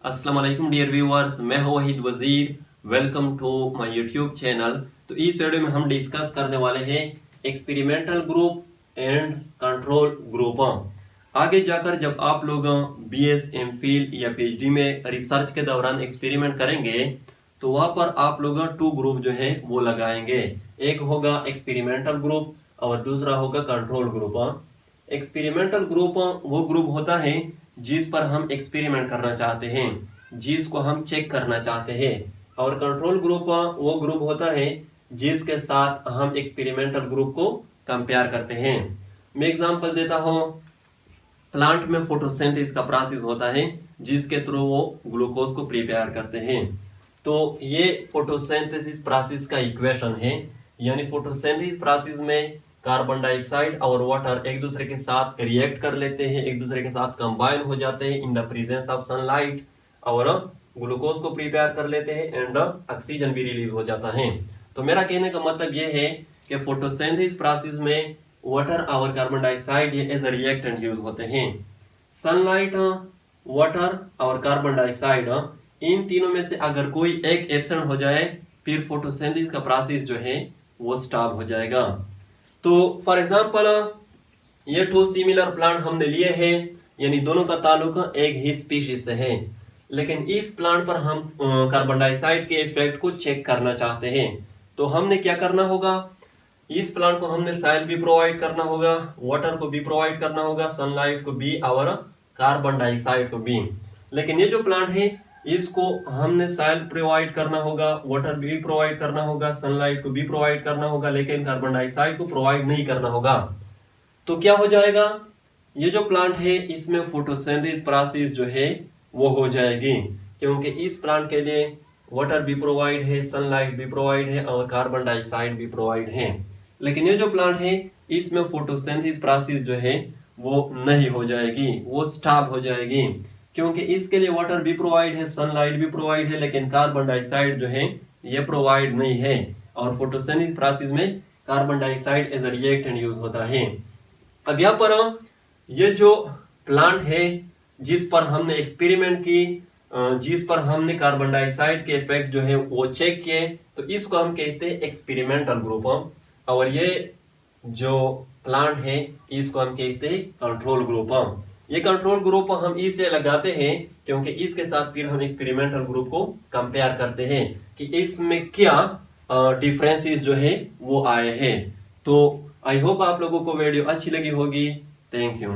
अस्सलाम वालेकुम dear viewers, मैं हूं Waheed Wazir. Welcome to my YouTube channel. तो इस वीडियो में हम डिस्कस करने वाले हैं experimental group and control group. आगे जाकर जब आप लोग बीएस, एमफिल या पीएचडी में रिसर्च के दौरान एक्सपेरिमेंट करेंगे तो वहां पर आप लोग टू ग्रुप जो है वो लगाएंगे। एक होगा एक्सपेरिमेंटल ग्रुप और दूसरा होगा कंट्रोल ग्रुप। एक्सपेरिमेंटल ग्रुप वो ग्रुप होता है जिस पर हम एक्सपेरिमेंट करना चाहते हैं, जिसको हम चेक करना चाहते हैं। और कंट्रोल ग्रुप वो ग्रुप होता है जिसके साथ हम एक्सपेरिमेंटल ग्रुप को कंपेयर करते हैं। मैं एग्जांपल देता हूं, प्लांट में फोटोसिंथेसिस का प्रोसेस होता है जिसके थ्रू वो ग्लूकोज को प्रिपेयर करते हैं। तो ये फोटोसिंथेसिस प्रोसेस का इक्वेशन है, यानी फोटोसिंथेसिस प्रोसेस में कार्बन डाइऑक्साइड और वाटर एक दूसरे के साथ रिएक्ट कर लेते हैं, एक दूसरे के साथ कंबाइन हो जाते हैं in the presence of sunlight और ग्लूकोज को प्रिपेयर कर लेते हैं एंड ऑक्सीजन भी रिलीज हो जाता है। तो मेरा कहने का मतलब ये है कि फोटोसिंथेसिस प्रोसेस में वाटर और कार्बन डाइऑक्साइड ये एज अ रिएक्टेंट यूज होते हैं। सनलाइट, वाटर और कार्बन डाइऑक्साइड इन तीनों में से अगर कोई एक एब्सेंट हो जाए फिर फोटोसिंथेसिस का प्रोसेस जो है वो स्टॉप हो जाएगा। तो फॉर एग्जांपल ये टू सिमिलर प्लांट हमने लिए हैं, यानी दोनों का ताल्लुक एक ही स्पीशीज से है, लेकिन इस प्लांट पर हम कार्बन डाइऑक्साइड के इफेक्ट को चेक करना चाहते हैं। तो हमने क्या करना होगा, इस प्लांट को हमने सॉइल भी प्रोवाइड करना होगा, वाटर को भी प्रोवाइड करना होगा, सनलाइट को भी और कार्बन डाइऑक्साइड को भी। लेकिन ये जो प्लांट है इसको हमने सॉइल प्रोवाइड करना होगा, वाटर भी प्रोवाइड करना होगा, सनलाइट को भी प्रोवाइड करना होगा, लेकिन कार्बन डाइऑक्साइड को प्रोवाइड नहीं करना होगा। तो क्या हो जाएगा, ये जो प्लांट है इसमें फोटोसिंथेसिस प्रोसेस जो है वो हो जाएगी, क्योंकि इस प्लांट के लिए वाटर भी प्रोवाइड है, सनलाइट भी प्रोवाइड है और कार्बन डाइऑक्साइड भी प्रोवाइड है। लेकिन ये जो प्लांट है इसमें फोटोसिंथेसिस प्रोसेस जो है वो नहीं हो जाएगी, वो स्टॉप हो जाएगी, क्योंकि इसके लिए वाटर भी प्रोवाइड है, सनलाइट भी प्रोवाइड है, लेकिन कार्बन डाइऑक्साइड जो है ये प्रोवाइड नहीं है। और फोटोसिंथेसिस प्रोसेस में carbon dioxide as a reactant use होता है। अब यहाँ पर ये जो प्लांट है जिस पर हमने एक्सपेरिमेंट की, जिस पर हमने कार्बन डाइऑक्साइड के इफेक्ट जो है वो चेक किए, तो इसको हम कहते हैं एक्सपेरिमेंटल ग्रुप। और ये जो प्लांट है इसको हम कहते हैं कंट्रोल ग्रुप। ये कंट्रोल ग्रुप हम इसलिए लगाते हैं क्योंकि इसके साथ फिर हम एक्सपेरिमेंटल ग्रुप को कंपेयर करते हैं कि इसमें क्या डिफरेंसेस जो है वो आए हैं। तो आई होप आप लोगों को वीडियो अच्छी लगी होगी। Thank you.